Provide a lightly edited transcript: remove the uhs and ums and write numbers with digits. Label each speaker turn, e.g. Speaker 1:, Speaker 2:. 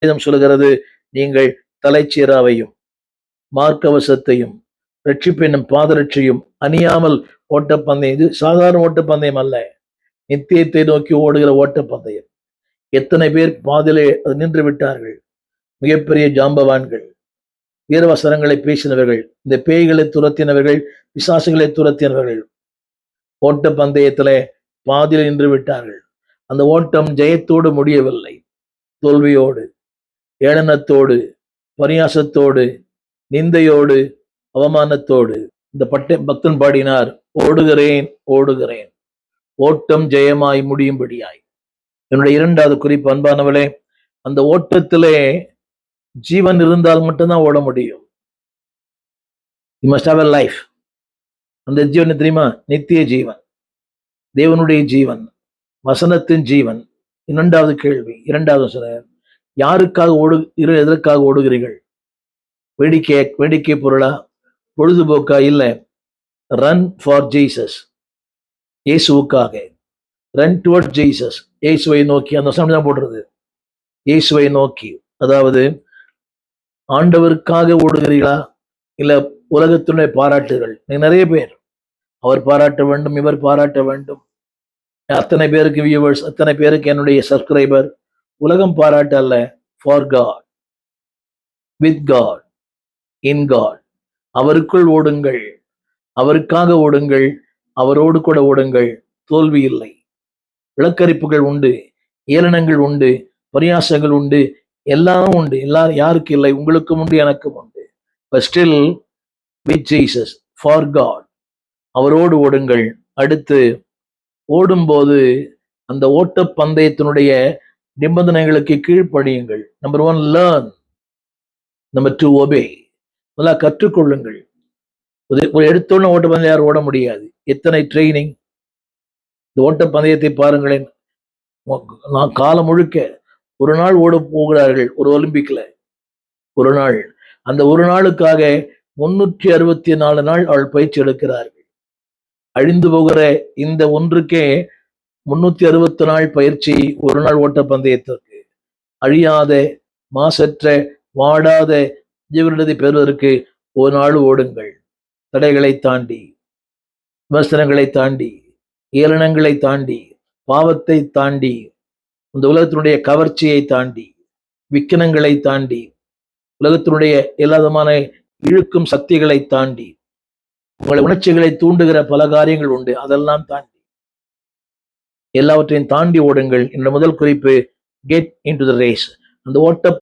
Speaker 1: வேதம் சொல்கிறது, நீங்கள் தலைச்சீராவையும் மார்க்கவசத்தையும் ரட்சிப்பு என்னும் பாதரட்சையும் அணியாமல் ஓட்டப்பந்தயம். இது சாதாரண ஓட்டப்பந்தயம் அல்ல, நித்தியத்தை நோக்கி ஓடுகிற ஓட்டப்பந்தயம். எத்தனை பேர் பாதிலே நின்று விட்டார்கள். மிகப்பெரிய ஜாம்பவான்கள், வீரவசனங்களை பேசினவர்கள், இந்த பேய்களை துரத்தினவர்கள், பிசாசுகளை துரத்தினவர்கள் ஓட்ட பந்தயத்திலே பாதியில் நின்று விட்டார்கள். அந்த ஓட்டம் ஜெயத்தோடு முடியவில்லை, தோல்வியோடு, ஏளனத்தோடு, பரியாசத்தோடு, நிந்தையோடு, அவமானத்தோடு. இந்த பக்தன் பாடினார், ஓடுகிறேன் ஓடுகிறேன் ஓட்டம் ஜெயமாய் முடியும்படியாய். என்னுடைய இரண்டாவது குறிப்பு, அன்பானவளே, அந்த ஓட்டத்திலே ஜீவன் இருந்தால் மட்டும்தான் ஓட முடியும். You must have a life. அந்த ஜீவன் தெரியுமா? நித்திய ஜீவன், தேவனுடைய ஜீவன், வசனத்தின் ஜீவன். இரண்டாவது கேள்வி, இரண்டாவது வசனம், யாருக்காக எதற்காக ஓடுகிறீர்கள்? வேடிக்கை பொருளா, பொழுதுபோக்கா? இல்ல, ரன் ஃபார் ஜீசஸ், இயேசுவுக்காக. ரன் டுவர்ட் ஜீசஸ், இயேசுவை நோக்கி. அந்த வசனம் தான் போடுறது, இயேசுவை நோக்கி. அதாவது ஆண்டவருக்காக ஓடுகிறீர்களா, இல்ல உலகத்தினுடைய பாராட்டுகள்? நிறைய பேர் அவர் பாராட்ட வேண்டும், இவர் பாராட்ட வேண்டும், அத்தனை பேருக்கு வியூவர்ஸ், அத்தனை பேருக்கு என்னுடைய சப்ஸ்கிரைபர். உலகம் பாராட்ட அல்ல, for God, with God, in God. அவருக்குள் ஓடுங்கள், அவருக்காக ஓடுங்கள், அவரோடு கூட ஓடுங்கள். தோல்வி இல்லை. இலக்கரிப்புகள் உண்டு, ஏளனங்கள் உண்டு, பரியாசங்கள் உண்டு, எல்லாம் உண்டு. யாருக்கு இல்லை? உங்களுக்கும் உண்டு, எனக்கும் உண்டு. But still with Jesus, for God, அவரோடு ஓடுங்கள். அடுத்து, ஓடும்போது அந்த ஓட்ட பந்தயத்தினுடைய நிபந்தனைகளுக்கு கீழ்ப்படியுங்கள். Number 1, learn. Number 2, obey. நல்லா கற்றுக்கொள்ளுங்கள். ஒரு எடுத்தோன்னு ஓட்ட பந்தயம் யாரும் ஓட முடியாது. எத்தனை ட்ரைனிங்! இந்த ஓட்ட பந்தயத்தை பாருங்களேன். நான் காலம் முழுக்க ஒரு நாள் ஓட போகிறார்கள், ஒரு ஒலிம்பிக்ல ஒரு நாள். அந்த ஒரு நாளுக்காக 364 நாள் அவள் பயிற்சி எடுக்கிறார்கள். அழிந்து போகிற இந்த ஒன்றுக்கே 360 நாள் பயிற்சி, ஒரு நாள் ஓட்ட பந்தயத்திற்கு. அழியாத, மாசற்ற, வாடாத ஜீவனத்தை பெறுவதற்கு ஒரு நாள் ஓடுங்கள். தடைகளை தாண்டி, விமர்சனங்களை தாண்டி, ஏளனங்களை தாண்டி, பாவத்தை தாண்டி, இந்த உலகத்தினுடைய கவர்ச்சியை தாண்டி, விக்கனங்களை தாண்டி, உலகத்தினுடைய எல்லா விதமான இழுக்கும் சக்திகளை தாண்டி, உங்களை உணர்ச்சிகளை தூண்டுகிற பல காரியங்கள் உண்டு, அதெல்லாம் தாண்டி, எல்லாவற்றையும் தாண்டி ஓடுங்கள். என்னோட முதல் குறிப்பு, கெட் இன்டு தி ரேஸ். அந்த ஓட்ட